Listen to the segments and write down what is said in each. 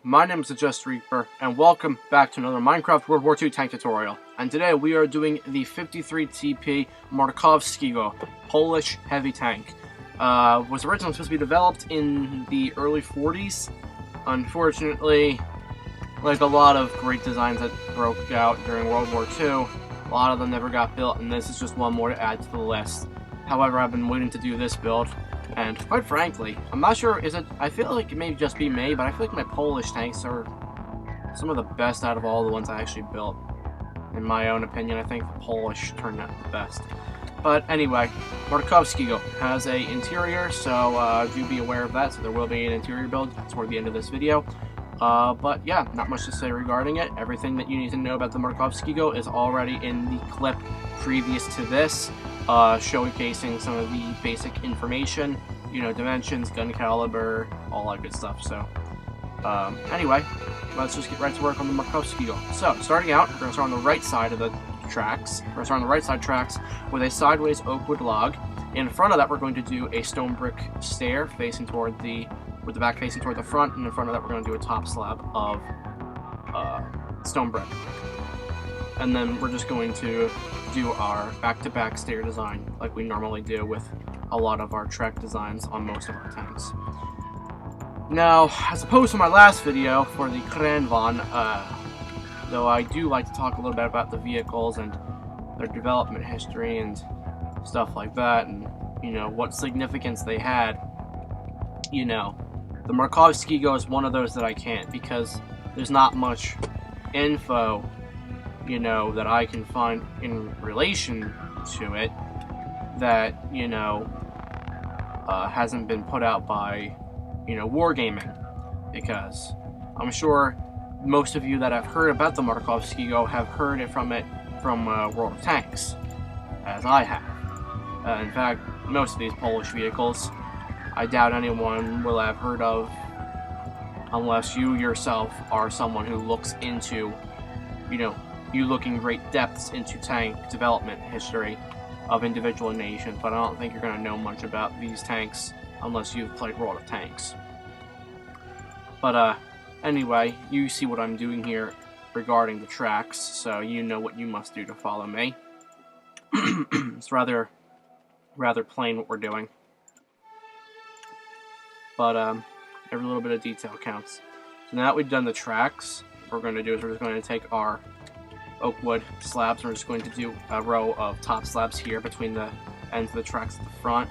my name is TheJustReaper, and welcome back to another Minecraft World War II tank tutorial. And today we are doing the 53 TP Markowskiego Polish heavy tank. Was originally supposed to be developed in the early 40s. Unfortunately, like a lot of great designs that broke out during World War II, a lot of them never got built, and this is just one more to add to the list. However, I've been waiting to do this build. And quite frankly, I'm not sure, I feel like it may just be me, but I feel like my Polish tanks are some of the best out of all the ones I actually built. In my own opinion, I think the Polish turned out the best. But anyway, Markowskiego has a interior, so do be aware of that, so there will be an interior build toward the end of this video. But yeah, not much to say regarding it. Everything that you need to know about the Markowskiego is already in the clip previous to this. Showcasing some of the basic information, you know, dimensions, gun caliber, all that good stuff. So, anyway, let's just get right to work on the Markowskiego. So, starting out, we're going to start on the right side of the tracks. We're going to start on the right side tracks with a sideways oak wood log. In front of that, we're going to do a stone brick stair facing toward with the back facing toward the front, and in front of that, we're going to do a top slab of stone brick. And then we're just going to do our back-to-back stair design like we normally do with a lot of our track designs on most of our tanks. Now, as opposed to my last video for the Kranvan, though I do like to talk a little bit about the vehicles and their development history and stuff like that, and, you know, what significance they had, you know, the Markowskiego is one of those that I can't, because there's not much info, you know, that I can find in relation to it that, you know, hasn't been put out by, you know, Wargaming, because I'm sure most of you that have heard about the Markowskiego have heard it from World of Tanks, as I have. In fact, most of these Polish vehicles, I doubt anyone will have heard of unless you yourself are someone who looks into, you know, you look in great depths into tank development history of individual nations, but I don't think you're going to know much about these tanks unless you've played World of Tanks. But anyway, you see what I'm doing here regarding the tracks, so you know what you must do to follow me. It's rather plain what we're doing, but every little bit of detail counts. So now that we've done the tracks, what we're going to do is we're just going to take our oak wood slabs. We're just going to do a row of top slabs here between the ends of the tracks at the front,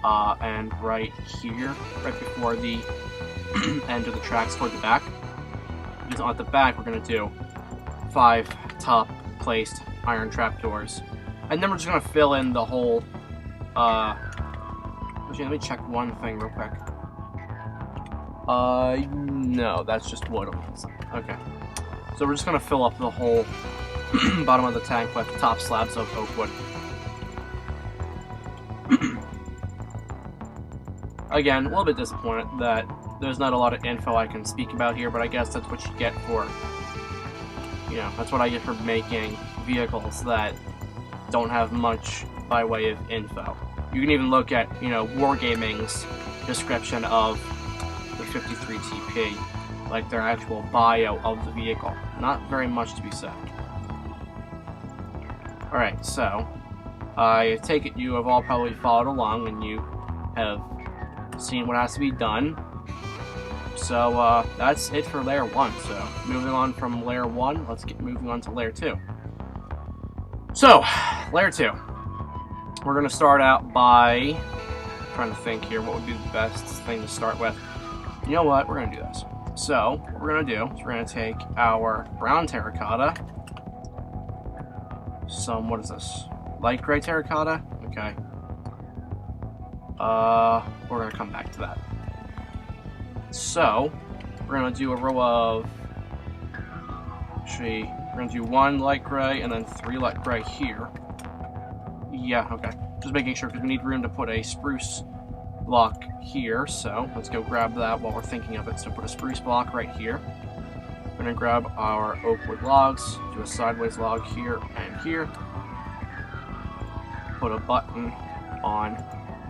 and right here, right before the end of the tracks toward the back. Because at the back, we're going to do 5 top placed iron trapdoors, and then we're just going to fill in the whole. Actually, let me check one thing real quick. No, that's just wood on the inside. Okay. So we're just going to fill up the whole bottom of the tank with top slabs of oak wood. Again, a little bit disappointed that there's not a lot of info I can speak about here, but I guess that's what you get for, you know, that's what I get for making vehicles that don't have much by way of info. You can even look at, you know, Wargaming's description of the 53 TP. Like their actual bio of the vehicle. Not very much to be said. Alright, so I take it you have all probably followed along and you have seen what has to be done. So that's it for layer 1. So moving on from layer 1, let's get moving on to layer 2. So, layer 2. We're going to start out by trying to think here what would be the best thing to start with. You know what? We're going to do this. So, what we're going to do is we're going to take our brown terracotta, what is this? Light gray terracotta? Okay. We're going to come back to that. So, we're going to do a row of, actually, we're going to do 1 light gray and then 3 light gray here. Yeah, okay. Just making sure because we need room to put a spruce block here, so let's go grab that while we're thinking of it. So put a spruce block right here. We're going to grab our oak wood logs, do a sideways log here and here. Put a button on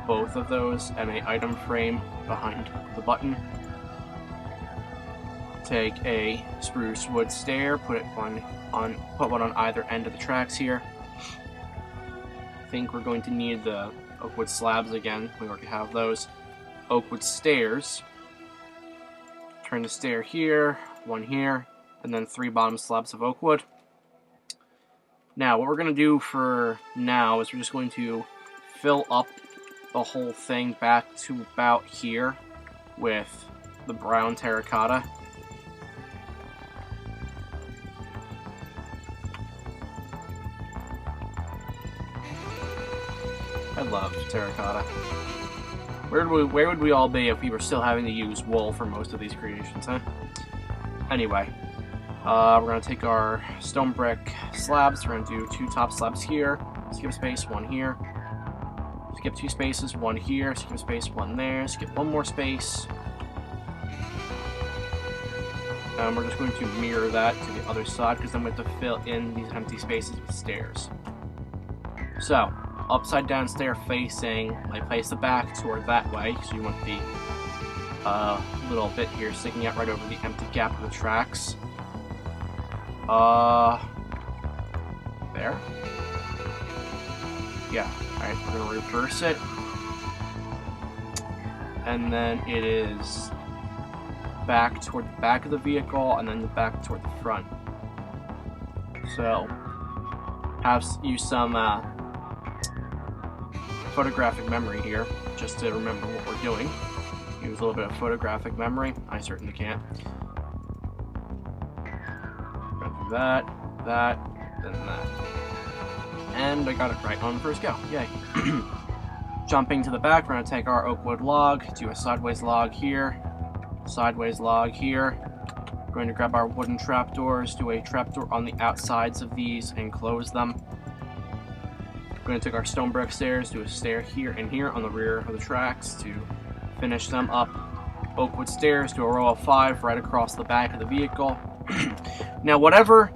both of those and an item frame behind the button. take a spruce wood stair, put one on either end of the tracks here. I think we're going to need the oak wood slabs again. We already have those. Oak wood stairs. Turn the stair here, one here, and then 3 bottom slabs of oak wood. Now, what we're going to do for now is we're just going to fill up the whole thing back to about here with the brown terracotta. I love terracotta. Where would we all be if we were still having to use wool for most of these creations, huh? Anyway, we're going to take our stone brick slabs. We're going to do 2 top slabs here. Skip a space, 1 here. Skip 2 spaces, 1 here. Skip a space, 1 there. Skip 1 more space. And we're just going to mirror that to the other side because then we have to fill in these empty spaces with stairs. So, upside down stair facing, I place the back toward that way, so you want the little bit here sticking out right over the empty gap of the tracks. There? Yeah, alright, we're going to reverse it. And then it is back toward the back of the vehicle, and then the back toward the front. So, use some photographic memory here, just to remember what we're doing. Use a little bit of photographic memory. I certainly can't. Gonna do that, that, then that. And I got it right on the first go. Yay. Jumping to the back, we're going to take our oak wood log, do a sideways log here, sideways log here. We're going to grab our wooden trapdoors, do a trapdoor on the outsides of these, and close them. We're going to take our stone brick stairs, do a stair here and here on the rear of the tracks to finish them up. Oak wood stairs, do a row of 5 right across the back of the vehicle. Now, whatever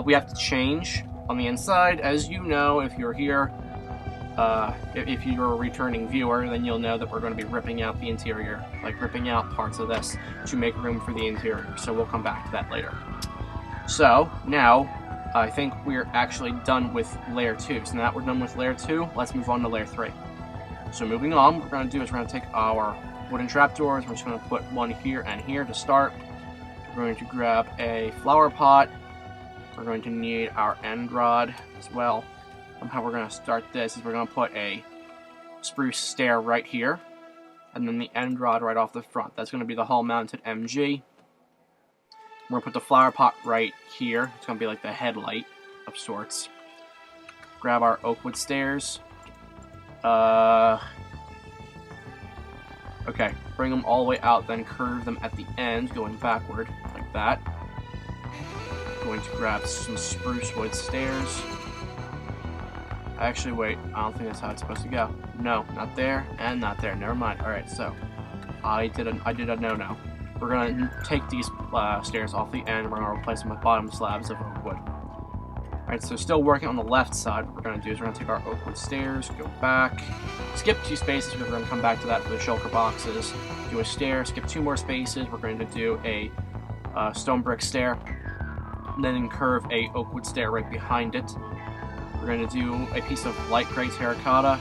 we have to change on the inside, as you know, if you're here, if you're a returning viewer, then you'll know that we're going to be ripping out the interior, like ripping out parts of this to make room for the interior. So we'll come back to that later. So now, I think we're actually done with layer 2. So now that we're done with layer 2, let's move on to layer 3. So moving on, what we're going to do is we're going to take our wooden trapdoors. We're just going to put 1 here and here to start. We're going to grab a flower pot. We're going to need our end rod as well. How we're going to start this is we're going to put a spruce stair right here, and then the end rod right off the front. That's going to be the hall-mounted MG. We're going to put the flower pot right here. It's going to be like the headlight of sorts. Grab our oak wood stairs. Okay, bring them all the way out, then curve them at the end, going backward, like that. Going to grab some spruce wood stairs. Actually, wait, I don't think that's how it's supposed to go. No, not there, and not there. Never mind. Alright, so, I did a no-no. We're going to take these stairs off the end, we're going to replace them with bottom slabs of oak wood. Alright, so still working on the left side, what we're going to do is we're going to take our oak wood stairs, go back, skip 2 spaces, because we're going to come back to that for the shulker boxes, do a stair, skip 2 more spaces, we're going to do a stone brick stair, and then curve a oak wood stair right behind it. We're going to do a piece of light gray terracotta,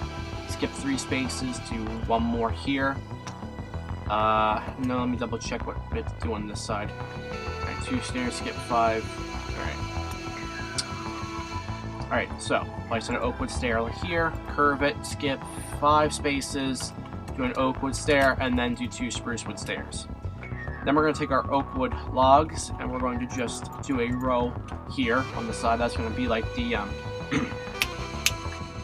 skip 3 spaces, do 1 more here. Now let me double check what it's doing on this side. Alright, 2 stairs, skip 5. Alright, so place an oak wood stair here, curve it, skip 5 spaces, do an oak wood stair, and then do 2 spruce wood stairs. Then we're going to take our oak wood logs, and we're going to just do a row here on the side. That's going to be like the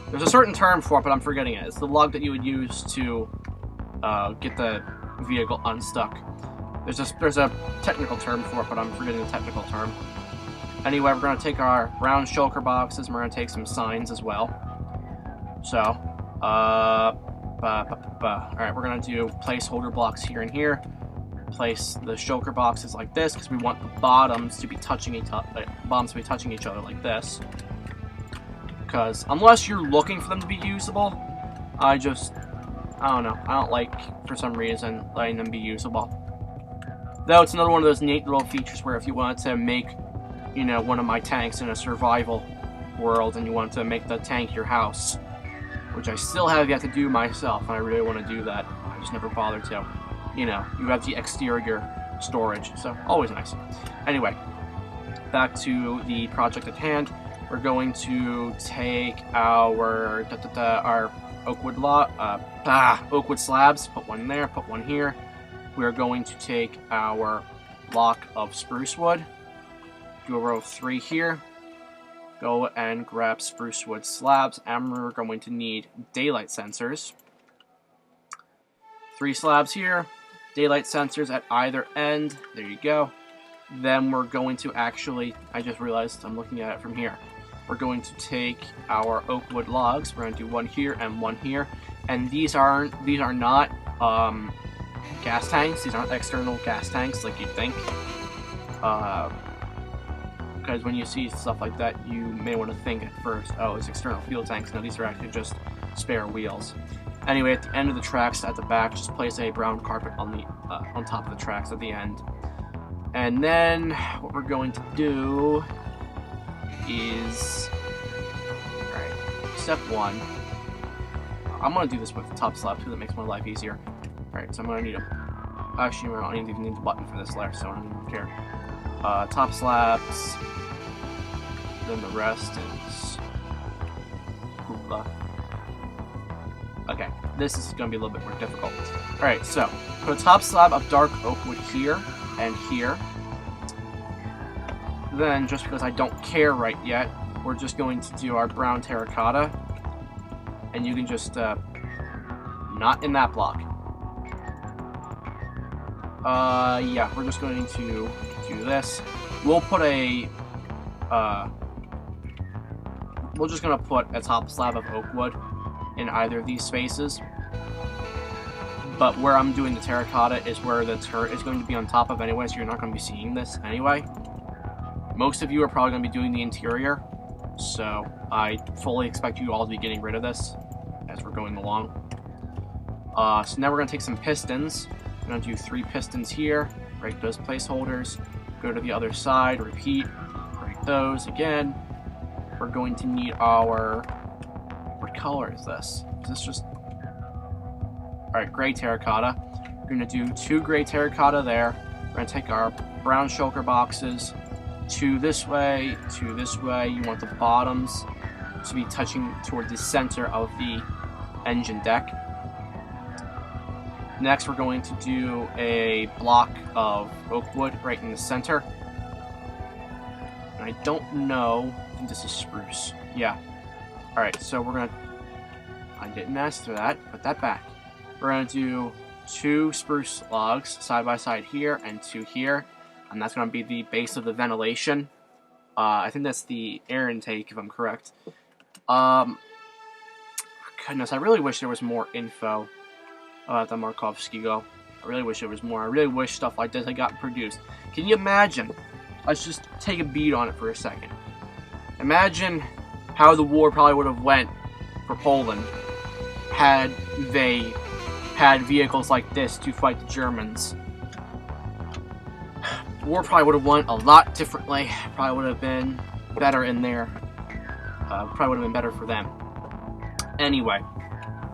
there's a certain term for it, but I'm forgetting it. It's the log that you would use to get the vehicle unstuck. There's a technical term for it, but I'm forgetting the technical term. Anyway, we're going to take our round shulker boxes, and we're going to take some signs as well. So, alright, we're going to do placeholder blocks here and here. Place the shulker boxes like this, because we want the bottoms to be touching each other like this. Because unless you're looking for them to be usable, I don't know, I don't like, for some reason, letting them be usable. Though it's another one of those neat little features where if you wanted to make, you know, one of my tanks in a survival world and you wanted to make the tank your house, which I still have yet to do myself, and I really want to do that. I just never bothered to. You know, you have the exterior storage, so always nice. Anyway, back to the project at hand. We're going to take our oakwood slabs, put one there, put one here. We're going to take our block of spruce wood, do a row of 3 here, go and grab spruce wood slabs, and we're going to need daylight sensors. 3 slabs here, daylight sensors at either end, there you go. Then we're going to actually, I just realized I'm looking at it from here. We're going to take our oak wood logs. We're going to do one here and one here, and these are not gas tanks. These aren't external gas tanks like you'd think. Because when you see stuff like that, you may want to think at first, oh, it's external fuel tanks. No, these are actually just spare wheels. Anyway, at the end of the tracks at the back, just place a brown carpet on the on top of the tracks at the end. And then what we're going to do is, alright, step 1. I'm going to do this with the top slab because it makes my life easier. Alright, so I'm going to need actually, I don't even need the button for this layer, so I don't even care. Top slabs, then the rest is hoopla. Okay, this is going to be a little bit more difficult. Alright, so put a top slab of dark oak wood here and here. Then, just because I don't care right yet, we're just going to do our brown terracotta. And you can just, not in that block. Yeah, we're just going to do this. We'll put a, we're just going to put a top slab of oak wood in either of these spaces. But where I'm doing the terracotta is where the turret is going to be on top of anyway, so you're not going to be seeing this anyway. Most of you are probably going to be doing the interior, so I fully expect you all to be getting rid of this as we're going along. So now we're going to take some pistons. We're going to do 3 pistons here, break those placeholders, go to the other side, repeat, break those again. We're going to need our, what color is this? Is this just, alright, gray terracotta. We're going to do 2 gray terracotta there. We're going to take our brown shulker boxes, 2 this way, 2 this way. You want the bottoms to be touching toward the center of the engine deck. Next, we're going to do a block of oak wood right in the center. And I don't know, I think this is spruce. Yeah. Alright, so we're going to, I didn't ask for that, put that back. We're going to do 2 spruce logs side by side here and 2 here. And that's going to be the base of the ventilation. I think that's the air intake, if I'm correct. Goodness, I really wish there was more info about the Markowskiego. I really wish there was more. I really wish stuff like this had gotten produced. Can you imagine? Let's just take a beat on it for a second. Imagine how the war probably would have went for Poland had they had vehicles like this to fight the Germans. War probably would have won a lot differently. Probably would have been better in there. Probably would have been better for them. Anyway,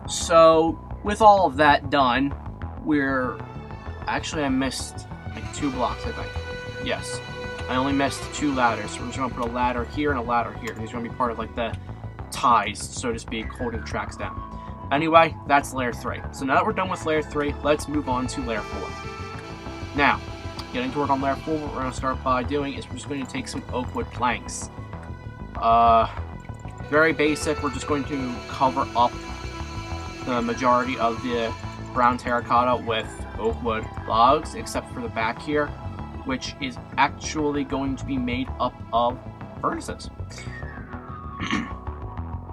so with all of that done, we're actually I missed like 2 blocks. I think. Yes, I only missed 2 ladders. So we're just gonna put a ladder here and a ladder here. These are gonna be part of like the ties, so to speak, holding the tracks down. Anyway, that's layer 3. So now that we're done with layer 3, let's move on to layer 4. Now, getting to work on layer 4, what we're going to start by doing is we're just going to take some oak wood planks. Very basic, we're just going to cover up the majority of the brown terracotta with oak wood logs, except for the back here, which is actually going to be made up of furnaces.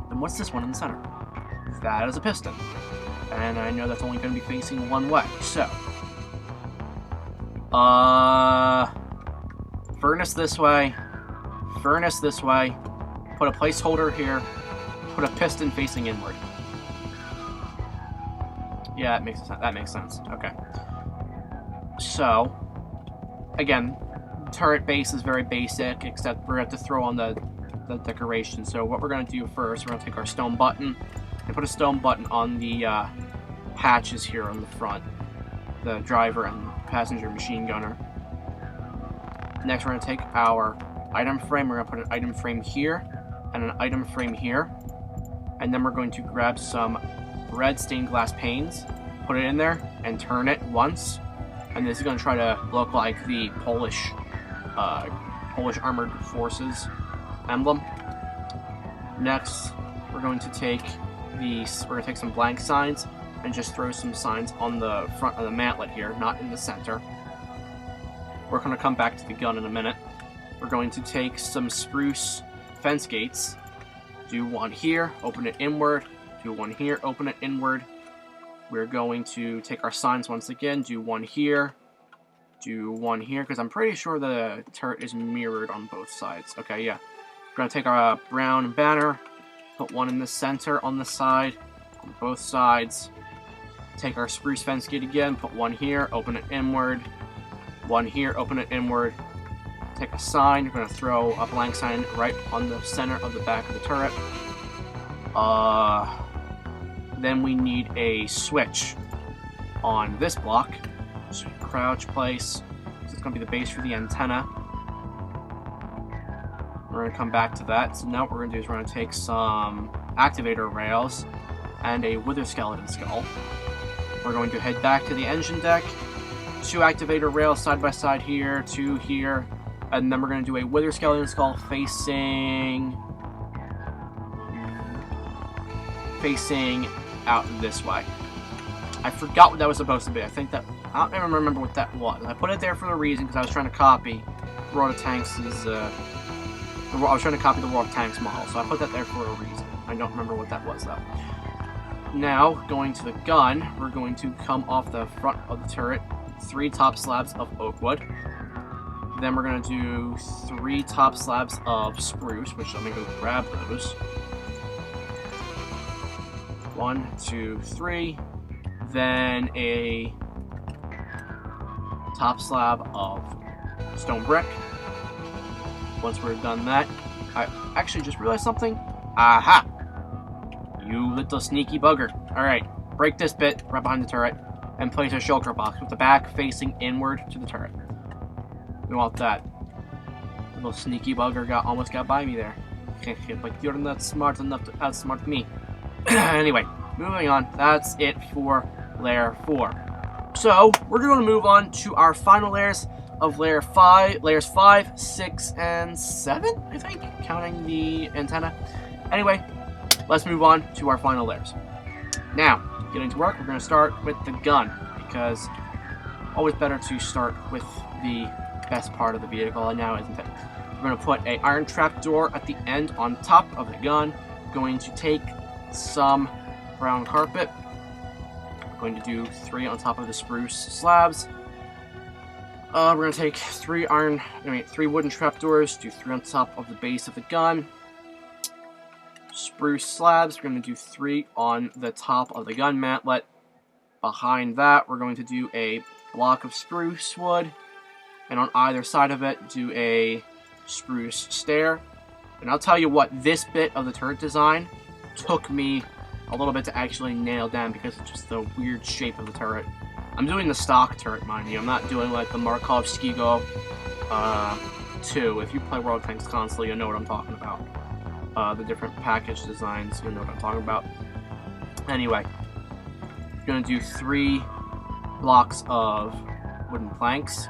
And what's this one in the center? That is a piston. And I know that's only going to be facing one way, so furnace this way, put a placeholder here, put a piston facing inward. Yeah, that makes sense. Okay. So, again, turret base is very basic, except we're going to have to throw on the decoration. So what we're going to do first, we're going to take our stone button and put a stone button on the hatches here on the front, the driver and passenger machine gunner. Next, we're going to take our item frame. We're going to put an item frame here and an item frame here. And then we're going to grab some red stained glass panes, put it in there, and turn it once. And this is going to try to look like the Polish Armored Forces emblem. Next, we're going to take some blank signs and just throw some signs on the front of the mantlet here, not in the center. We're going to come back to the gun in a minute. We're going to take some spruce fence gates, do one here, open it inward, do one here, open it inward. We're going to take our signs once again, do one here, because I'm pretty sure the turret is mirrored on both sides. Okay, yeah. We're going to take our brown banner, put one in the center on the side, on both sides. Take our spruce fence gate again, put one here, open it inward, one here, open it inward. Take a sign, we're going to throw a blank sign right on the center of the back of the turret. Then we need a switch on this block. So crouch place. This is going to be the base for the antenna. We're going to come back to that. So now what we're going to do is we're going to take some activator rails and a wither skeleton skull. We're going to head back to the engine deck. 2 activator rails side by side here, 2 here, and then we're going to do a wither skeleton skull facing out this way. I forgot what that was supposed to be. I don't even remember what that was. I put it there for a reason because I was trying to copy World of Tanks' I was trying to copy the World of Tanks model, so I put that there for a reason. I don't remember what that was though. Now, going to the gun, we're going to come off the front of the turret, 3 top slabs of oak wood. Then we're going to do 3 top slabs of spruce, which let me go grab those. 1, 2, 3. Then a top slab of stone brick. Once we're done that, I actually just realized something. Aha! You little sneaky bugger. Alright, break this bit right behind the turret and place a shulker box with the back facing inward to the turret. We want that. Little sneaky bugger almost got by me there. Like, you're not smart enough to outsmart me. Anyway, moving on. That's it for layer 4. So, we're going to move on to our final layers of layers 5, 6, and 7, I think, counting the antenna. Anyway, let's move on to our final layers. Now, getting to work, we're going to start with the gun, because always better to start with the best part of the vehicle, and now isn't it? We're going to put an iron trap door at the end on top of the gun. Going to take some brown carpet. We're going to do 3 on top of the spruce slabs. We're going to take 3 wooden trapdoors, do 3 on top of the base of the gun. Spruce slabs, we're going to do 3 on the top of the gun mantlet. Behind that, we're going to do a block of spruce wood, and on either side of it, do a spruce stair. And I'll tell you what, this bit of the turret design took me a little bit to actually nail down because it's just the weird shape of the turret. I'm doing the stock turret, mind you. I'm not doing like the Markowskiego 2. If you play World of Tanks constantly, you know what I'm talking about. The different package designs, you know what I'm talking about. Anyway, I'm going to do 3 blocks of wooden planks.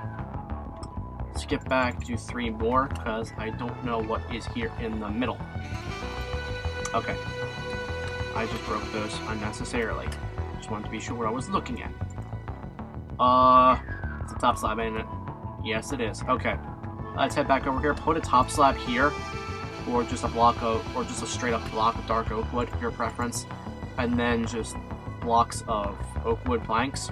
Skip back, do 3 more, because I don't know what is here in the middle. Okay. I just broke those unnecessarily. Just wanted to be sure what I was looking at. It's a top slab, ain't it? Yes, it is. Okay. Let's head back over here. Put a top slab here, or just a block of, or just a straight up block of dark oak wood, your preference. And then just blocks of oak wood planks.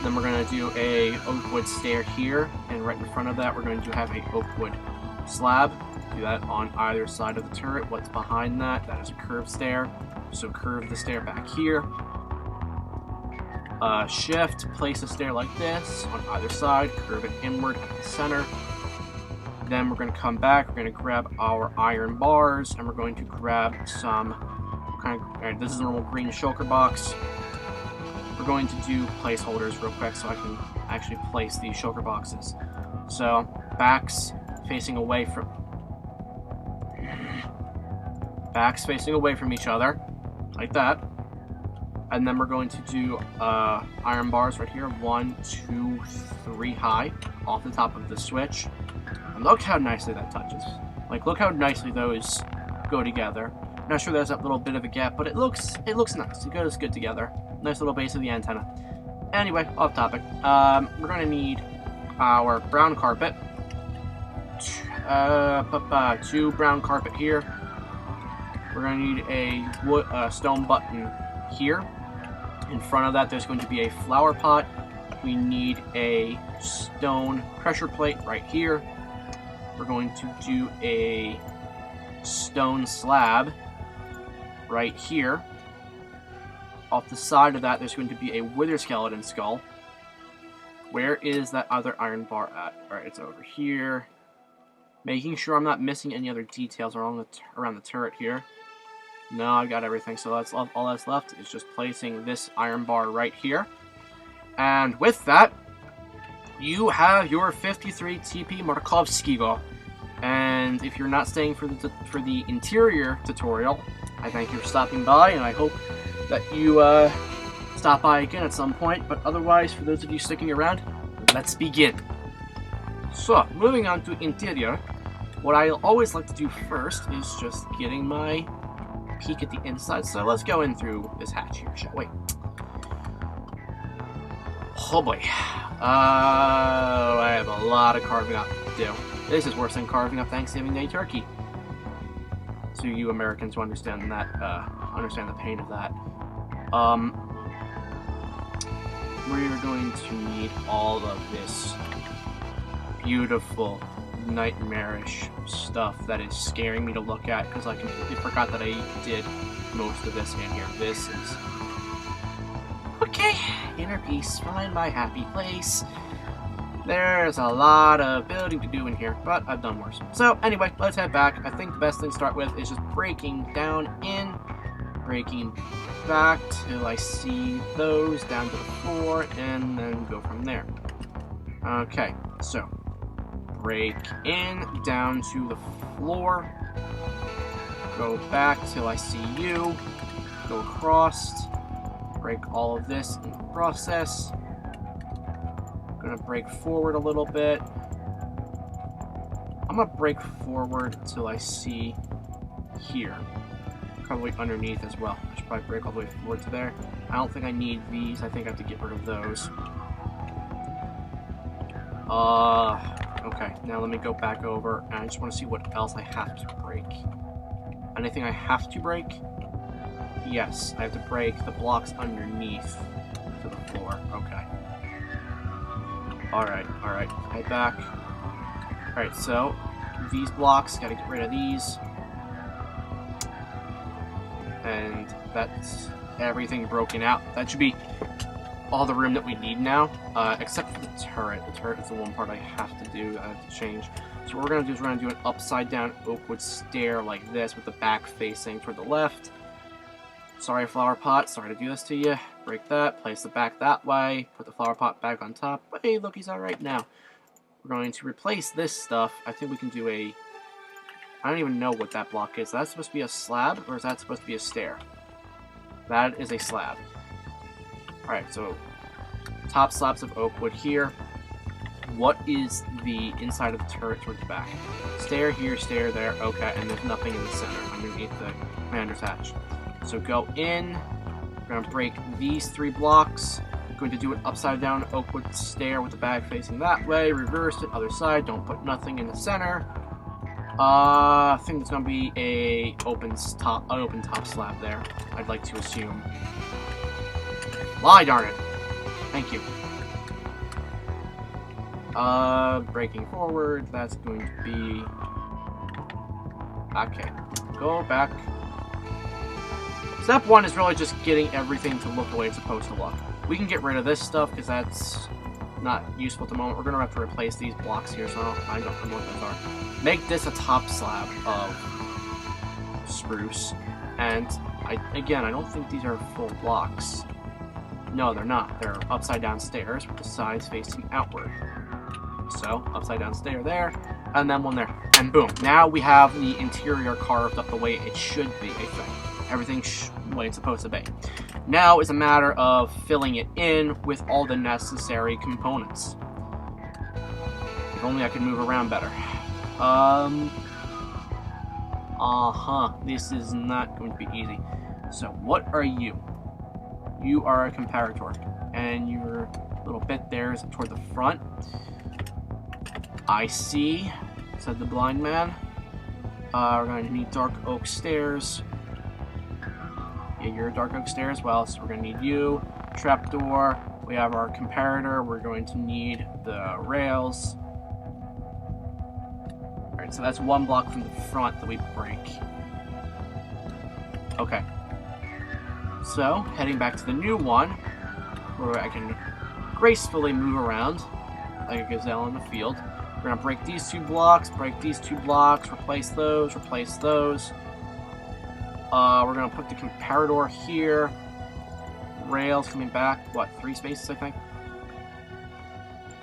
Then we're going to do a oak wood stair here, and right in front of that we're going to have a oak wood slab. Do that on either side of the turret. What's behind that? That is a curved stair. So curve the stair back here. Shift, place a stair like this on either side, curve it inward at the center. Then we're going to come back, we're going to grab our iron bars, and we're going to grab some alright, this is a normal green shulker box. We're going to do placeholders real quick so I can actually place these shulker boxes. So, backs facing away from each other, like that. And then we're going to do iron bars right here, 1, 2, 3 high, off the top of the switch. And look how nicely that touches. Like, look how nicely those go together. Not sure there's that little bit of a gap, but it looks nice. It goes good together. Nice little base of the antenna. Anyway, off topic. We're going to need our brown carpet. 2 brown carpet here. We're going to need a stone button here. In front of that, there's going to be a flower pot. We need a stone pressure plate right here. We're going to do a stone slab right here. Off the side of that, there's going to be a wither skeleton skull. Where is that other iron bar at? Alright, it's over here. Making sure I'm not missing any other details around the turret here. No, I got everything, so all that's left is just placing this iron bar right here. And with that, you have your 53 TP Markowskiego. And if you're not staying for the interior tutorial, I thank you for stopping by, and I hope that you stop by again at some point. But otherwise, for those of you sticking around, let's begin. So, moving on to interior, what I always like to do first is just getting my peek at the inside. So let's go in through this hatch here, shall we? Oh boy. I have a lot of carving up to do. This is worse than carving up Thanksgiving Day turkey. So you Americans who understand that, understand the pain of that. We're going to need all of this beautiful, nightmarish stuff that is scaring me to look at, because I completely forgot that I did most of this in here. This is... okay, inner peace, find my happy place. There's a lot of building to do in here, but I've done worse. So anyway, let's head back. I think the best thing to start with is just breaking down in, breaking back till I see those down to the floor, and then go from there. Okay, so break in, down to the floor, go back till I see you, go across, break all of this in the process. Gonna break forward a little bit. I'm gonna break forward till I see here. Probably underneath as well. I should probably break all the way forward to there. I don't think I need these. I think I have to get rid of those. Okay, now let me go back over, and I just want to see what else I have to break. Anything I have to break? Yes, I have to break the blocks underneath to the floor. Okay. Alright, head back. Alright, so these blocks, gotta get rid of these. And that's everything broken out. That should be all the room that we need now, except for the turret. The turret is the one part I have to do, I have to change. So what we're going to do is we're going to do an upside down oak wood stair like this with the back facing toward the left. Sorry, flower pot, sorry to do this to you. Break that, place the back that way, put the flower pot back on top. But hey, look, he's alright now. We're going to replace this stuff. I think we can do a... I don't even know what that block is. Is that supposed to be a slab, or is that supposed to be a stair? That is a slab. Alright, so top slabs of oak wood here. What is the inside of the turret towards the back? Stair here, stair there, okay, and there's nothing in the center underneath the commander's hatch. So go in, we're going to break these 3 blocks, going to do an upside down oak wood stair with the back facing that way, reverse it, other side, don't put nothing in the center. I think there's going to be an open top slab there, I'd like to assume. Why, darn it. Thank you. Breaking forward, that's going to be... okay. Go back. Step 1 is really just getting everything to look the way it's supposed to look. We can get rid of this stuff because that's not useful at the moment. We're going to have to replace these blocks here, so I don't remember what those are. Make this a top slab of spruce. And, again, I don't think these are full blocks. No, they're not. They're upside down stairs with the sides facing outward. So, upside down stair there, and then one there. And boom. Now we have the interior carved up the way it should be, I think. Everything's the way it's supposed to be. Now it's a matter of filling it in with all the necessary components. If only I could move around better. This is not going to be easy. So, what are you? You are a comparator, and your little bit there is toward the front. I see, said the blind man. We're going to need dark oak stairs. Yeah, you're a dark oak stair as well, so we're going to need you. Trapdoor. We have our comparator. We're going to need the rails. Alright, so that's one block from the front that we break. Okay. So, heading back to the new one, where I can gracefully move around like a gazelle in the field. We're going to break these 2 blocks, replace those, replace those. We're going to put the comparator here. Rails coming back, what, 3 spaces, I think?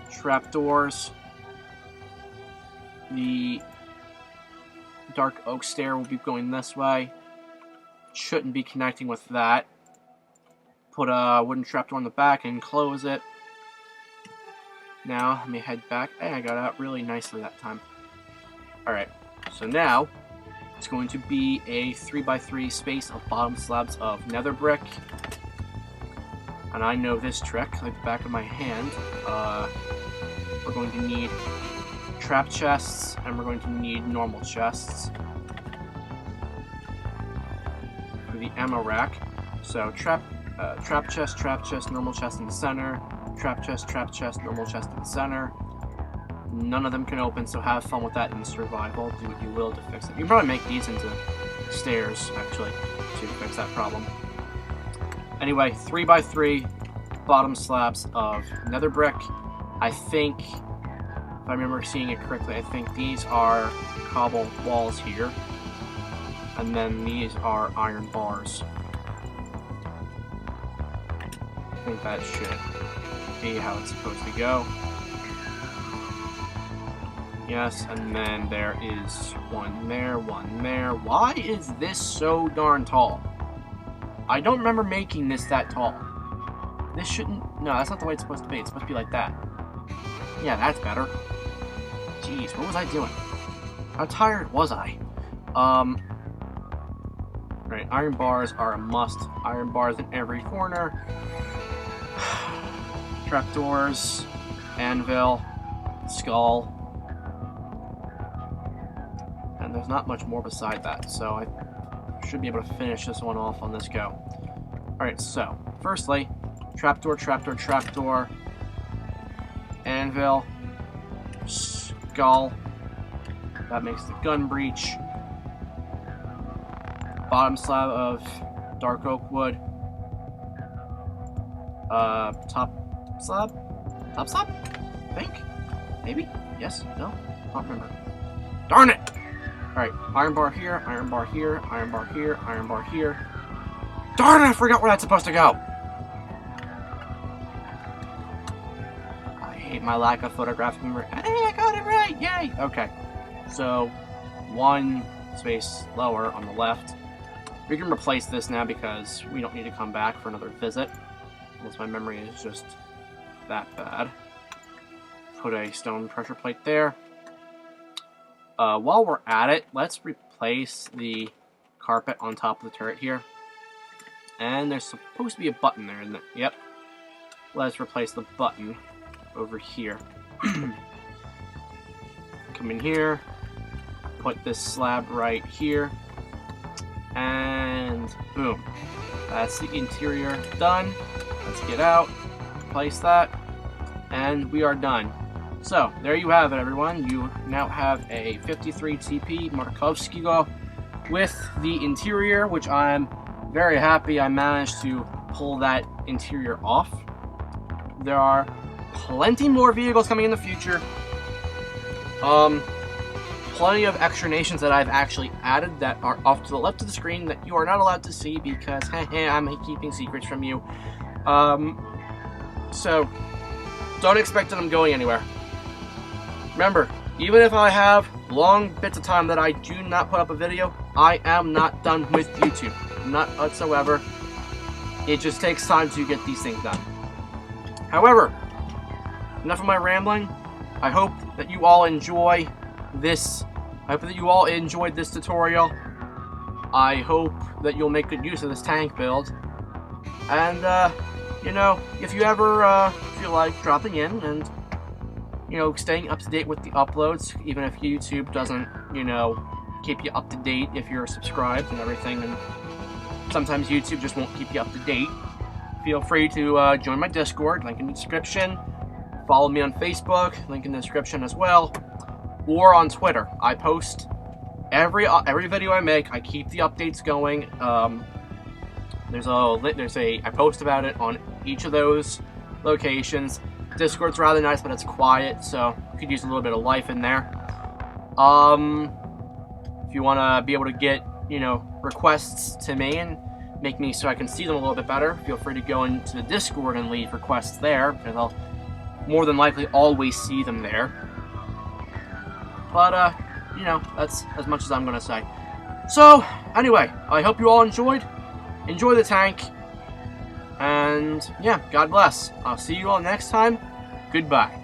Trapdoors. The dark oak stair will be going this way. Shouldn't be connecting with that. Put a wooden trapdoor in the back and close it. Now, let me head back. Hey, I got out really nicely that time. Alright, so now, it's going to be a 3x3 space of bottom slabs of nether brick. And I know this trick like the back of my hand. We're going to need trap chests, and we're going to need normal chests for the ammo rack. So, trap chest, normal chest in the center. Trap chest, normal chest in the center. None of them can open, so have fun with that in survival. Do what you will to fix it. You can probably make these into stairs, actually, to fix that problem. Anyway, 3x3 bottom slabs of nether brick. I think, if I remember seeing it correctly, I think these are cobble walls here. And then these are iron bars. I think that should be how it's supposed to go. Yes, and then there is one there, one there. Why is this so darn tall? I don't remember making this that tall. This shouldn't... No, that's not the way it's supposed to be. It's supposed to be like that. Yeah, that's better. Jeez, what was I doing? How tired was I? Right, iron bars are a must. Iron bars in every corner. Trapdoors, anvil, skull. And there's not much more beside that, so I should be able to finish this one off on this go. Alright, so, firstly, trapdoor, anvil, skull, that makes the gun breech, bottom slab of dark oak wood, top slab, I think, maybe, yes, no, I don't remember, darn it! Alright, iron bar here, iron bar here, iron bar here, iron bar here. Darn it, I forgot where that's supposed to go! I hate my lack of photographic memory. Hey, I got it right! Yay! Okay, so one space lower on the left. We can replace this now because we don't need to come back for another visit. Unless my memory is just that bad. Put a stone pressure plate there. While we're at it, let's replace the carpet on top of the turret here. And there's supposed to be a button there, isn't it? Yep. Let's replace the button over here. Come in here. Put this slab right here. And boom. That's the interior done. Let's get out. Replace that. And we are done. So, there you have it, everyone. You now have a 53 TP Markowskiego with the interior, which I'm very happy I managed to pull that interior off. there are plenty more vehicles coming in the future. Plenty of extra nations that I've actually added that are off to the left of the screen that you are not allowed to see because I'm keeping secrets from you. So don't expect that I'm going anywhere. Remember, even if I have long bits of time that I do not put up a video, I am not done with YouTube. Not whatsoever. It just takes time to get these things done. However, enough of my rambling. I hope that you all enjoy this. I hope that you all enjoyed this tutorial. I hope that you'll make good use of this tank build. And, you know, if you ever feel like dropping in and, you know, staying up to date with the uploads, even if YouTube doesn't, you know, keep you up to date if you're subscribed and everything, and sometimes YouTube just won't keep you up to date, feel free to join my Discord, link in the description. Follow me on Facebook, link in the description as well, or on Twitter. I post every video I make. I keep the updates going. I post about it on each of those locations. Discord's rather nice, but it's quiet, so you could use a little bit of life in there. If you want to be able to get, you know, requests to me and make me so I can see them a little bit better, feel free to go into the Discord and leave requests there, because I'll more than likely always see them there. But, you know, that's as much as I'm going to say. So, anyway, I hope you all enjoyed. Enjoy the tank. And, yeah, God bless. I'll see you all next time. Goodbye.